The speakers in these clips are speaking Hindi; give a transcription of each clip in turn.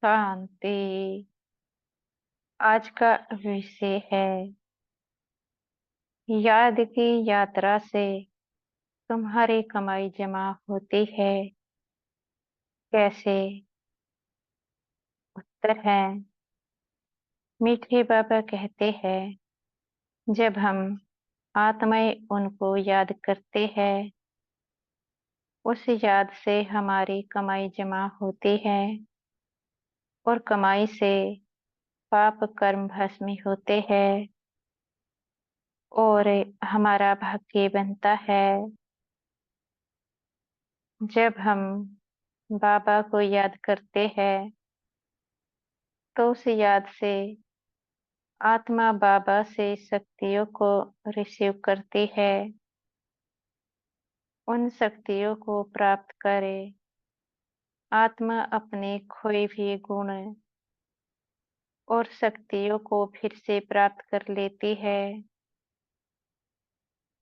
शांति। आज का विषय है याद की यात्रा से तुम्हारी कमाई जमा होती है कैसे। उत्तर है मीठे बाबा कहते हैं जब हम आत्माएं उनको याद करते हैं उस याद से हमारी कमाई जमा होती है और कमाई से पाप कर्म भस्मी होते हैं और हमारा भाग्य बनता है। जब हम बाबा को याद करते हैं तो उस याद से आत्मा बाबा से शक्तियों को रिसीव करती है। उन शक्तियों को प्राप्त करे आत्मा अपने खोए हुए गुण और शक्तियों को फिर से प्राप्त कर लेती है।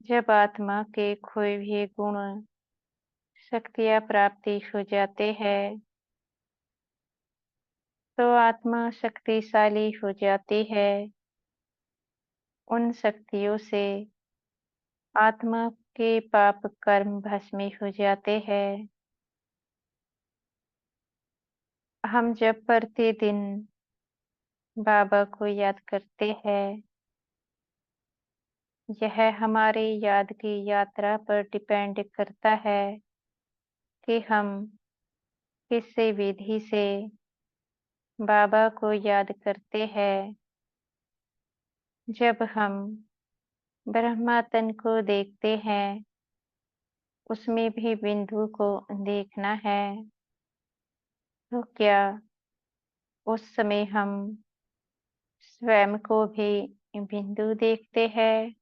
जब आत्मा के खोए हुए गुण शक्तियां प्राप्ति हो जाते हैं तो आत्मा शक्तिशाली हो जाती है। उन शक्तियों से आत्मा के पाप कर्म भस्मी हो जाते हैं। हम जब प्रतिदिन बाबा को याद करते हैं यह हमारी याद की यात्रा पर डिपेंड करता है कि हम किस विधि से बाबा को याद करते हैं। जब हम ब्रह्मा तन को देखते हैं उसमें भी बिंदु को देखना है तो क्या उस समय हम स्वयं को भी बिंदु देखते हैं।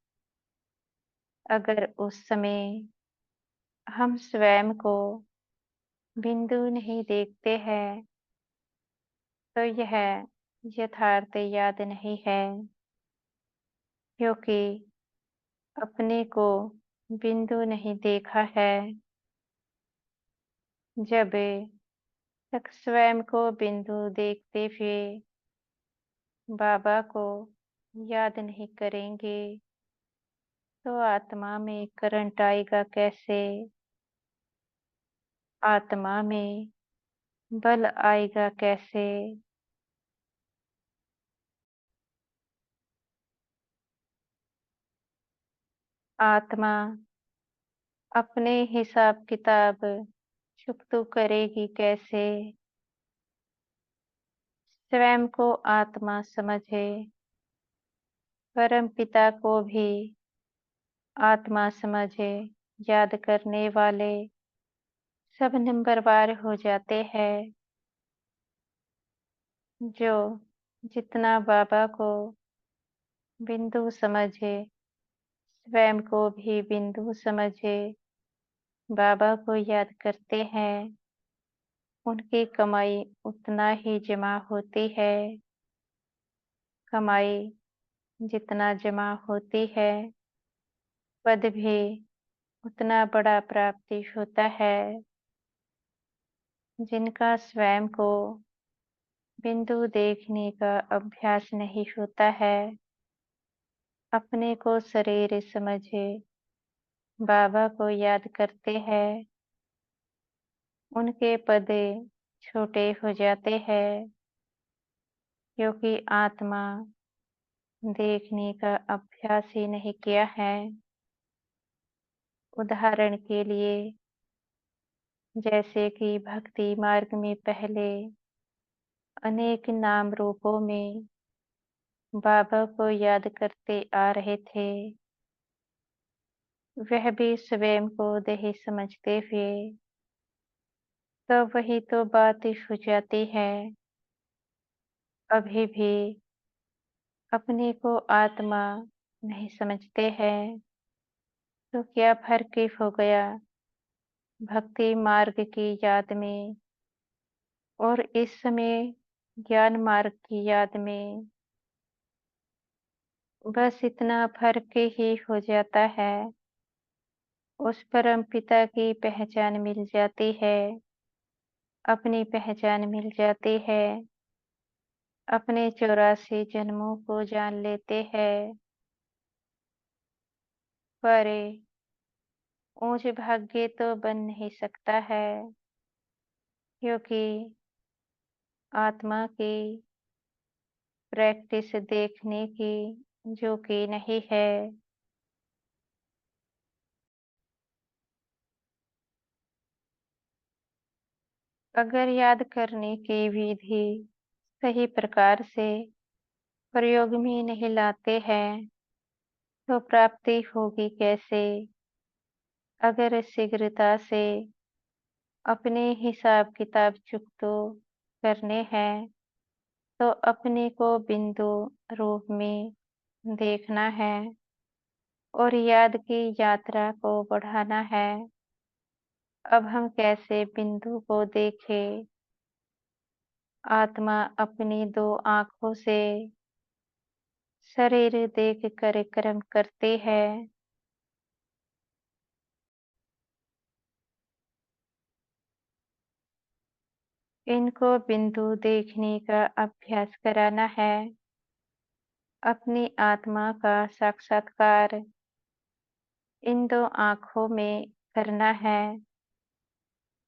अगर उस समय हम स्वयं को बिंदु नहीं देखते हैं तो यह यथार्थ याद नहीं है क्योंकि अपने को बिंदु नहीं देखा है। जब तक स्वयं को बिंदु देखते हुए बाबा को याद नहीं करेंगे तो आत्मा में करंट आएगा कैसे। आत्मा में बल आएगा कैसे। आत्मा अपने हिसाब किताब चुकतू करेगी कैसे। स्वयं को आत्मा समझे परम पिता को भी आत्मा समझे याद करने वाले सब नंबरवार हो जाते हैं। जो जितना बाबा को बिंदु समझे स्वयं को भी बिंदु समझे बाबा को याद करते हैं उनकी कमाई उतना ही जमा होती है। कमाई जितना जमा होती है पद भी उतना बड़ा प्राप्ति होता है। जिनका स्वयं को बिंदु देखने का अभ्यास नहीं होता है अपने को शरीर समझे बाबा को याद करते हैं उनके पद छोटे हो जाते हैं क्योंकि आत्मा देखने का अभ्यास ही नहीं किया है। उदाहरण के लिए जैसे कि भक्ति मार्ग में पहले अनेक नाम रूपों में बाबा को याद करते आ रहे थे वह भी स्वयं को देही समझते हुए तो वही तो बात हो जाती है। अभी भी अपने को आत्मा नहीं समझते हैं तो क्या फर्क हो गया भक्ति मार्ग की याद में और इस समय ज्ञान मार्ग की याद में। बस इतना फर्क ही हो जाता है उस परम पिता की पहचान मिल जाती है अपनी पहचान मिल जाती है, अपने 84 जन्मों को जान लेते हैं। पर ऊंच भाग्य तो बन नहीं सकता है, क्योंकि आत्मा की प्रैक्टिस देखने की जो कि नहीं है। अगर याद करने की विधि सही प्रकार से प्रयोग में नहीं लाते हैं, तो प्राप्ति होगी कैसे? अगर शीघ्रता से अपने हिसाब किताब चुकतो करने हैं, तो अपने को बिंदु रूप में देखना है और याद की यात्रा को बढ़ाना है। अब हम कैसे बिंदु को देखें? आत्मा अपनी 2 आँखों से शरीर देख कर कर्म करती है। इनको बिंदु देखने का अभ्यास कराना है। अपनी आत्मा का साक्षात्कार इन 2 आँखों में करना है।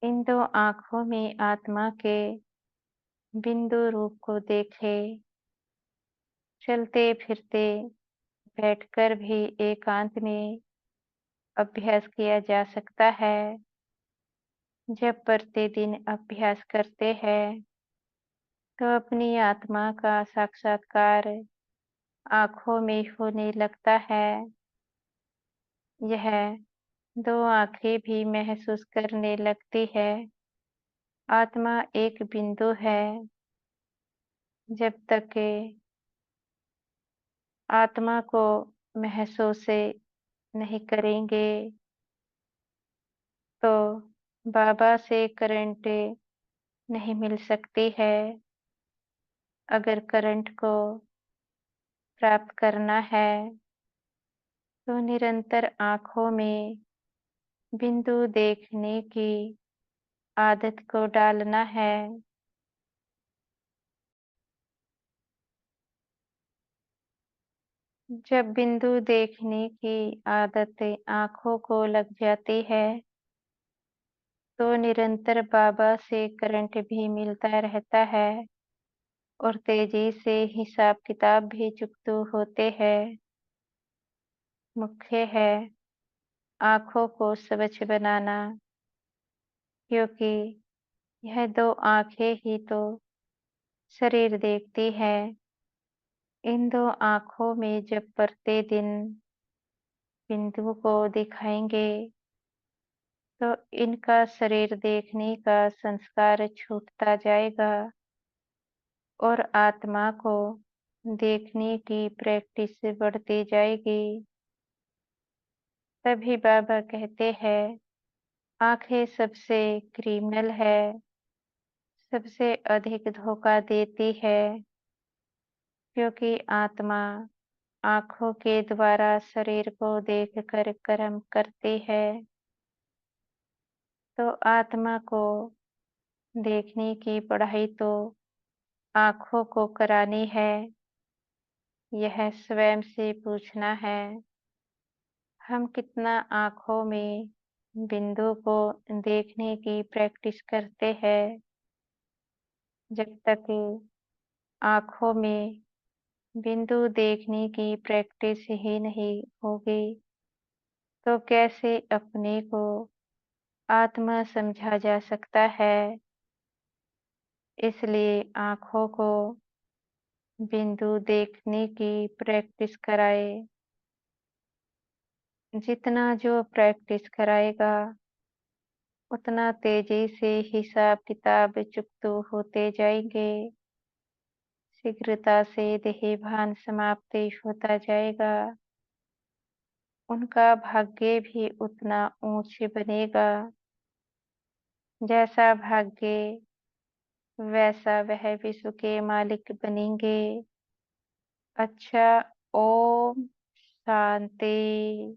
इन 2 आँखों में आत्मा के बिंदु रूप को देखें। चलते-फिरते, बैठकर भी एकांत में अभ्यास किया जा सकता है। जब प्रतिदिन अभ्यास करते हैं, तो अपनी आत्मा का साक्षात्कार आँखों में होने लगता है। यह 2 आँखें भी महसूस करने लगती है। आत्मा एक बिंदु है। जब तक के आत्मा को महसूस नहीं करेंगे, तो बाबा से करंट नहीं मिल सकती है। अगर करंट को प्राप्त करना है, तो निरंतर आँखों में बिंदु देखने की आदत को डालना है। जब बिंदु देखने की आदत आँखों को लग जाती है, तो निरंतर बाबा से करंट भी मिलता रहता है और तेजी से हिसाब किताब भी चुकतो होते हैं। मुख्य है आँखों को स्वच्छ बनाना, क्योंकि यह 2 आँखें ही तो शरीर देखती है। इन 2 आँखों में जब प्रतिदिन बिंदु को दिखाएंगे, तो इनका शरीर देखने का संस्कार छूटता जाएगा और आत्मा को देखने की प्रैक्टिस बढ़ती जाएगी। तभी बाबा कहते हैं, आंखें सबसे क्रिमिनल है, सबसे अधिक धोखा देती है, क्योंकि आत्मा आंखों के द्वारा शरीर को देखकर कर्म करती है। तो आत्मा को देखने की पढ़ाई तो आँखों को करानी है। यह स्वयं से पूछना है, हम कितना आँखों में बिंदु को देखने की प्रैक्टिस करते हैं। जब तक आँखों में बिंदु देखने की प्रैक्टिस ही नहीं होगी, तो कैसे अपने को आत्मा समझा जा सकता है। इसलिए आँखों को बिंदु देखने की प्रैक्टिस कराए। जितना जो प्रैक्टिस कराएगा, उतना तेजी से हिसाब किताब चुकतो होते जाएंगे। शीघ्रता से देह भान समाप्त होता जाएगा। उनका भाग्य भी उतना ऊंच बनेगा। जैसा भाग्य, वैसा वह विश्व के मालिक बनेंगे। अच्छा, ओम शांति।